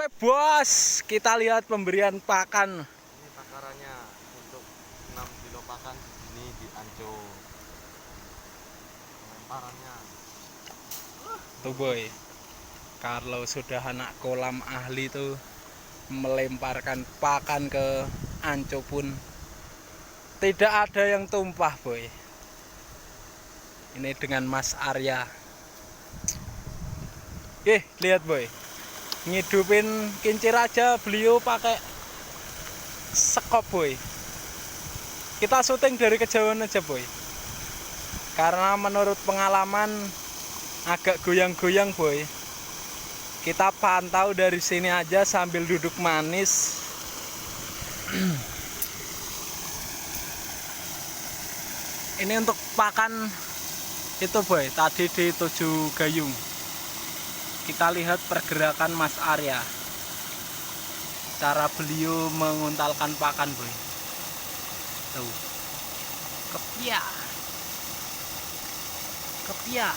Oke bos, kita lihat pemberian pakan. Ini takarannya untuk 6 kilo pakan ini di Anco. Lemparannya. Tuh boy, kalau sudah anak kolam ahli tuh melemparkan pakan ke Anco pun tidak ada yang tumpah boy. Ini dengan Mas Arya. Lihat boy, ngidupin kincir aja beliau pakai sekop boy. Kita syuting dari kejauhan aja boy, karena menurut pengalaman agak goyang-goyang boy. Kita pantau dari sini aja sambil duduk manis. Ini untuk pakan itu boy, tadi di 7 gayung. Kita lihat pergerakan Mas Arya, cara beliau menguntalkan pakan boy. Tuh, kepiak, kepiak.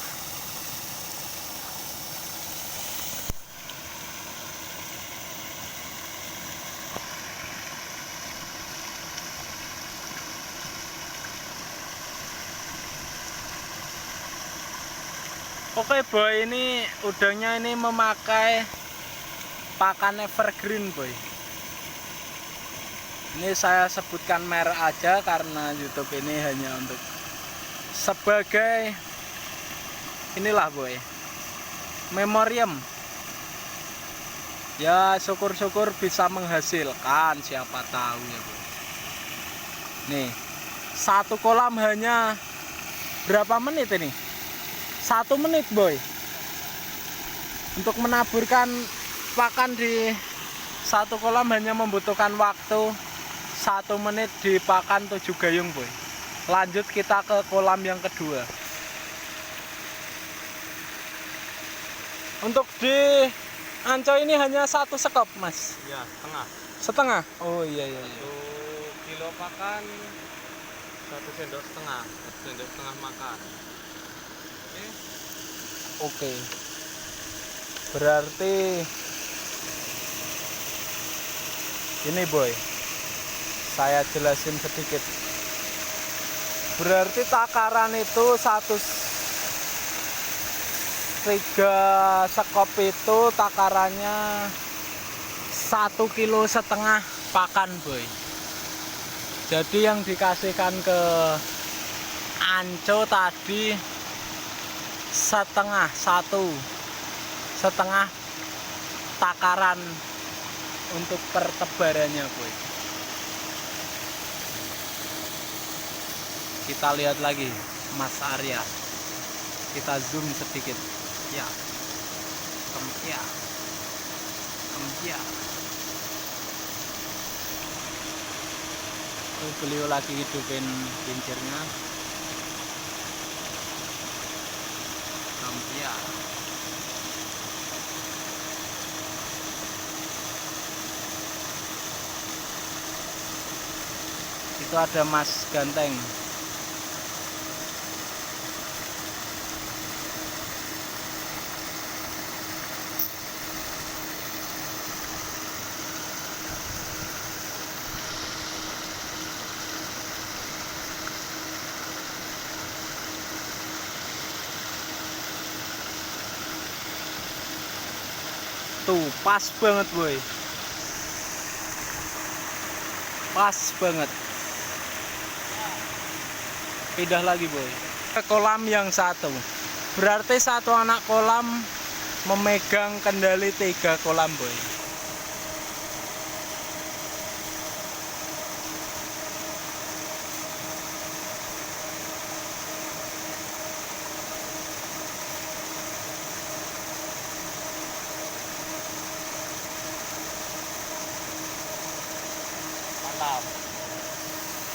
Oke boy, ini udangnya ini memakai pakan evergreen boy. Ini saya sebutkan merek aja karena YouTube ini hanya untuk sebagai inilah boy, memoriam. Ya syukur-syukur bisa menghasilkan, siapa tahu ya boy. Nih, satu kolam hanya berapa menit ini? 1 menit boy, untuk menaburkan pakan di satu kolam hanya membutuhkan waktu 1 menit di pakan 7 gayung boy. Lanjut kita ke kolam yang kedua. Untuk di Anco ini hanya 1 sekop mas? Ya, setengah. Setengah? Oh iya iya. 1 kilo pakan 1 sendok setengah. 1 sendok setengah makan. Oke. Berarti ini boy, saya jelasin sedikit. Berarti takaran itu 3 sekop itu takarannya 1,5 kilo pakan boy. Jadi yang dikasihkan ke Anco tadi setengah takaran untuk pertebarannya boy. Kita lihat lagi Mas Arya, kita zoom sedikit ya. Kempiak, kempiak. Beliau lagi hidupin kincirnya. Ya. Itu ada Mas Ganteng. Tuh, pas banget boy. Pas banget. Pindah lagi boy ke kolam yang satu. Berarti satu anak kolam memegang kendali 3 kolam boy.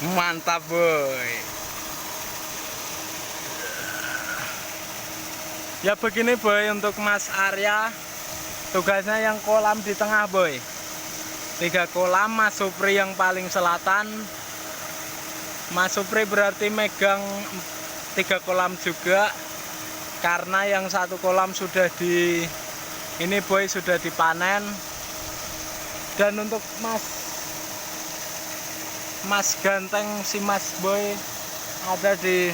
Mantap boy. Ya begini boy, untuk Mas Arya tugasnya yang kolam di tengah boy. 3 kolam, Mas Supri yang paling selatan. Mas Supri berarti megang 3 kolam juga, karena yang 1 kolam sudah ini boy sudah dipanen. Dan untuk Mas ganteng si Mas Boy ada di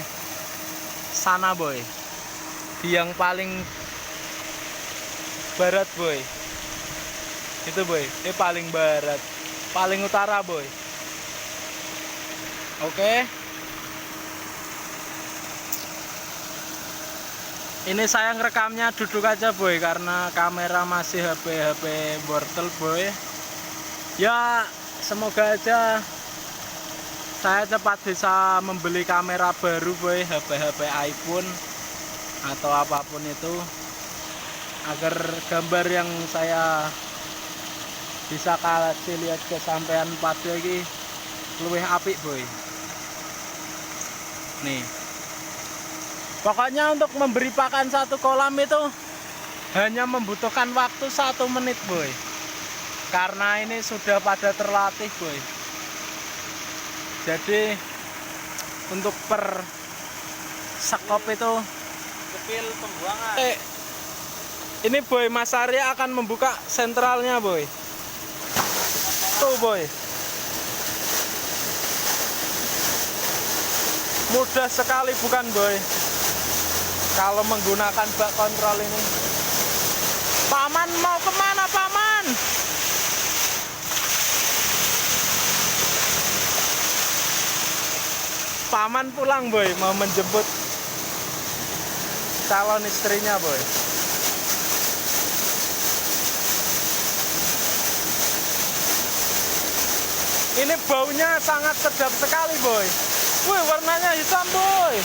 sana Boy, di yang paling barat Boy. Itu Boy, paling barat, paling utara Boy. Oke. Ini saya ngerekamnya duduk aja Boy, karena kamera masih HP bortel Boy. Ya semoga aja saya cepat bisa membeli kamera baru Boy, HP iPhone atau apapun itu, agar gambar yang saya bisa kasih lihat ke sampean pada lagi luwih apik Boy. Nih, pokoknya untuk memberi pakan satu kolam itu hanya membutuhkan waktu 1 menit Boy, karena ini sudah pada terlatih Boy. Jadi untuk per sekop itu kepil pembuangan. Ini Boy, Mas Arya akan membuka sentralnya Boy. Tuh Boy, mudah sekali bukan Boy kalau menggunakan bak kontrol ini. Paman mau kemana Paman? Paman pulang Boy, mau menjemput calon istrinya Boy. Ini baunya sangat sedap sekali Boy. Wih, warnanya hitam Boy.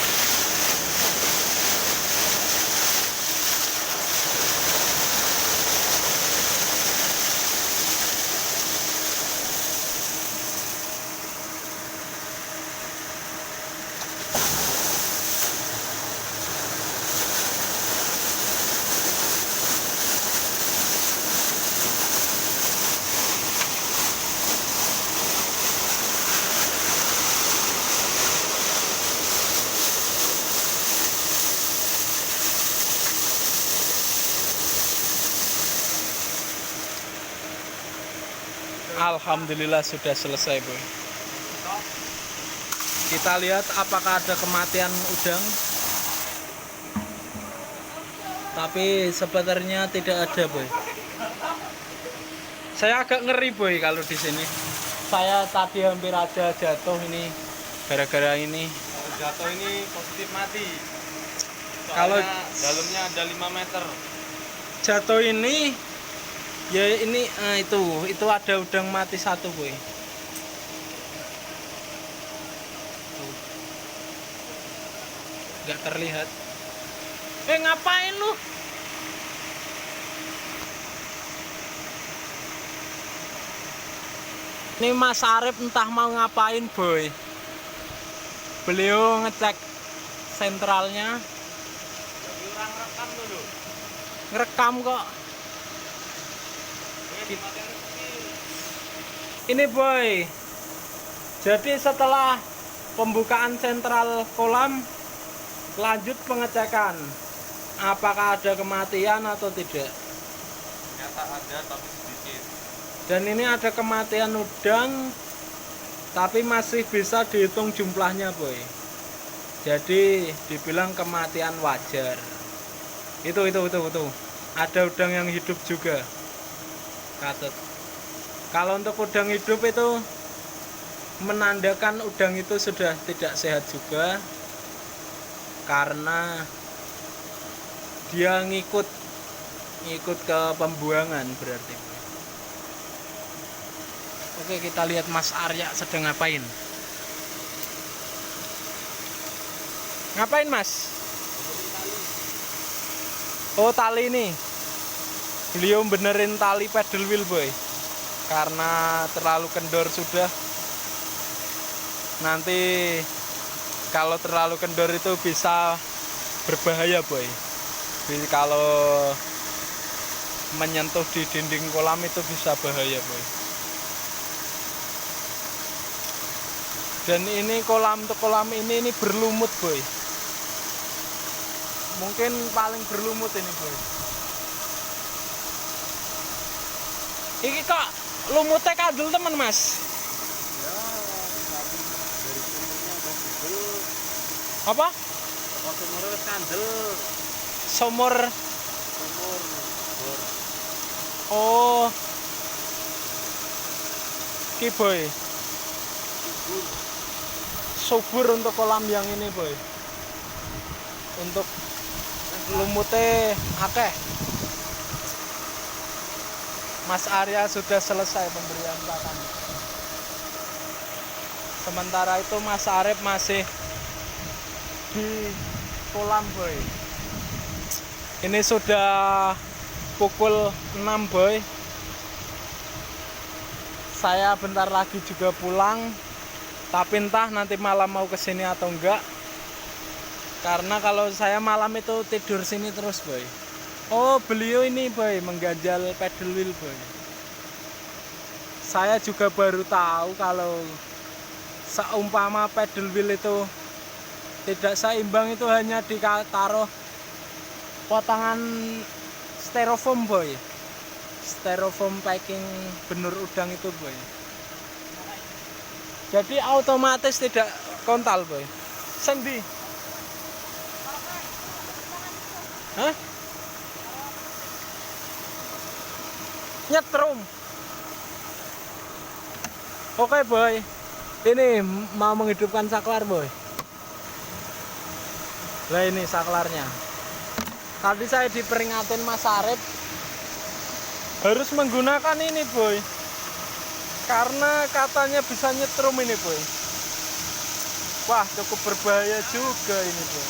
Alhamdulillah sudah selesai Boy. Kita lihat apakah ada kematian udang. Tapi sebenarnya tidak ada Boy. Saya agak ngeri Boy kalau di sini. Saya tadi hampir aja jatuh ini gara-gara ini. Jatuh ini positif mati. Kalau dalamnya ada 5 meter. Jatuh ini ya ini itu ada udang mati 1 Boy. Tuh. Nggak terlihat. Ngapain lu? Ini Mas Arif entah mau ngapain Boy. Beliau ngecek sentralnya. Jadi orang rekam dulu. Ngerekam kok. Ini Boy, jadi setelah pembukaan sentral kolam, lanjut pengecekan apakah ada kematian atau tidak. Ternyata ada tapi sedikit. Dan ini ada kematian udang, tapi masih bisa dihitung jumlahnya Boy. Jadi dibilang kematian wajar. Itu ada udang yang hidup juga. Katut. Kalau untuk udang hidup itu menandakan udang itu sudah tidak sehat juga, karena dia ngikut ke pembuangan berarti. Oke, kita lihat Mas Arya sedang ngapain. Ngapain Mas? Oh, tali ini. Beliau benerin tali pedal wheel Boy, karena terlalu kendor sudah. Nanti kalau terlalu kendor itu bisa berbahaya Boy. Jadi kalau menyentuh di dinding kolam itu bisa bahaya Boy. Dan ini kolam ini berlumut Boy. Mungkin paling berlumut ini Boy. Iki kok lumutnya kandel temen Mas. Ya, tapi dari sumurnya udah dibel. Apa? Oh, sumurnya wis kandel. Sumur. Sumur bor. Oh. Ki boy. Subur. Subur untuk kolam yang ini boy. Untuk lumutnya akeh. Mas Arya sudah selesai pemberian pakan. Sementara itu Mas Arif masih di kolam boy. Ini sudah pukul 6 boy. Saya bentar lagi juga pulang. Tapi entah nanti malam mau kesini atau enggak. Karena kalau saya malam itu tidur sini terus boy. Oh beliau ini boy mengganjal pedal wheel boy. Saya juga baru tahu kalau seumpama pedal wheel itu tidak seimbang itu hanya ditaruh potongan styrofoam boy. Styrofoam packing benur udang itu boy. Jadi otomatis tidak kontal boy. Sendi. Hah? Nyetrum. Oke boy. Ini mau menghidupkan saklar boy. Nah ini saklarnya. Tadi saya diperingatin Mas Arif harus menggunakan ini boy. Karena katanya bisa nyetrum ini boy. Wah cukup berbahaya juga ini boy.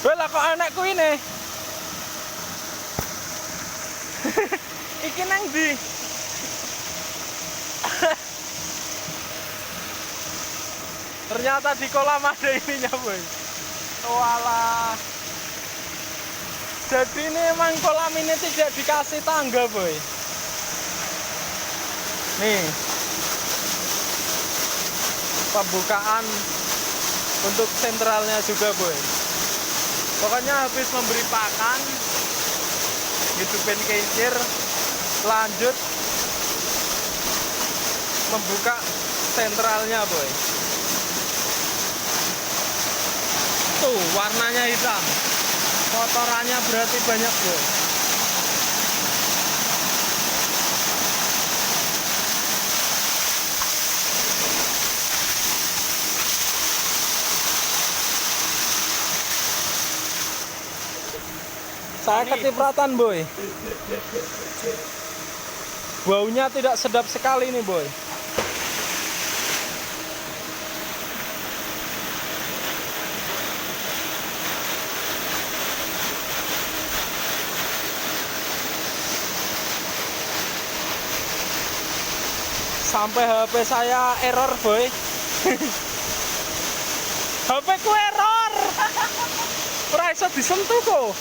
Lah kok anakku ini? Iki nang ndi? Ternyata di kolam ada ininya boy. Walah. Jadi ini emang kolam ini tidak dikasih tangga boy. Nih pembukaan untuk sentralnya juga boy. Pokoknya habis memberi pakan, hidupin kincir, lanjut membuka sentralnya boy. Tuh warnanya hitam, kotorannya berarti banyak boy. Saya kecipratan boy. Baunya tidak sedap sekali nih boy. Sampai HP saya error boy. HP ku error. Ora iso disentuh kok.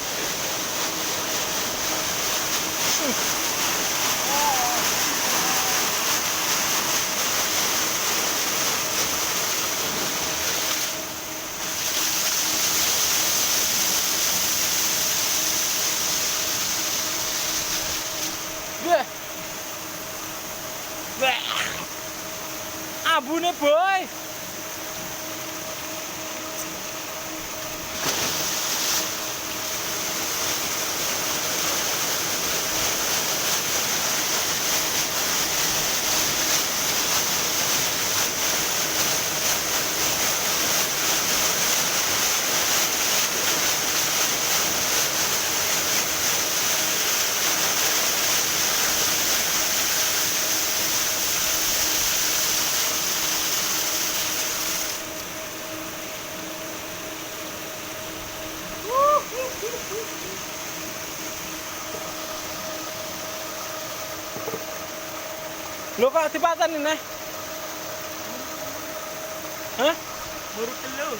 Abune boy. Lo kok dipatan ini? Hah? Baru telu.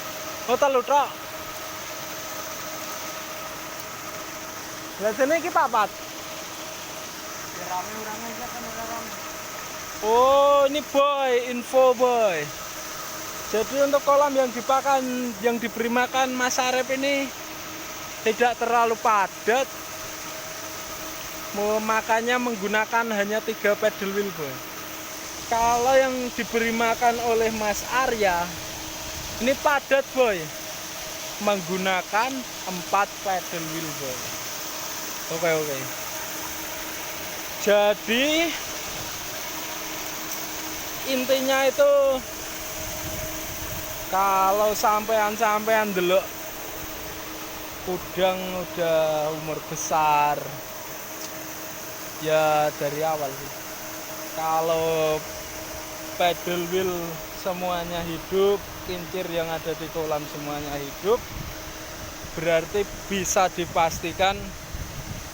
Oh telu tok. Lah sini iki papat. Ya rame orangnya aja kan rame. Oh, ini boy, info boy. Jadi untuk kolam yang dipakan, yang diberi makan Mas Arif ini tidak terlalu padat, Makannya menggunakan hanya 3 pedal wheel, boy. Kalau yang diberi makan oleh Mas Arya ini padat, boy, menggunakan 4 pedal wheel, boy. Oke. Jadi intinya itu kalau sampean delok udang udah umur besar ya dari awal sih. Kalau pedal wheel semuanya hidup, kincir yang ada di kolam semuanya hidup, berarti bisa dipastikan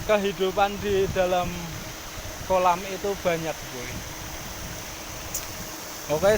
kehidupan di dalam kolam itu banyak, boy. Oke,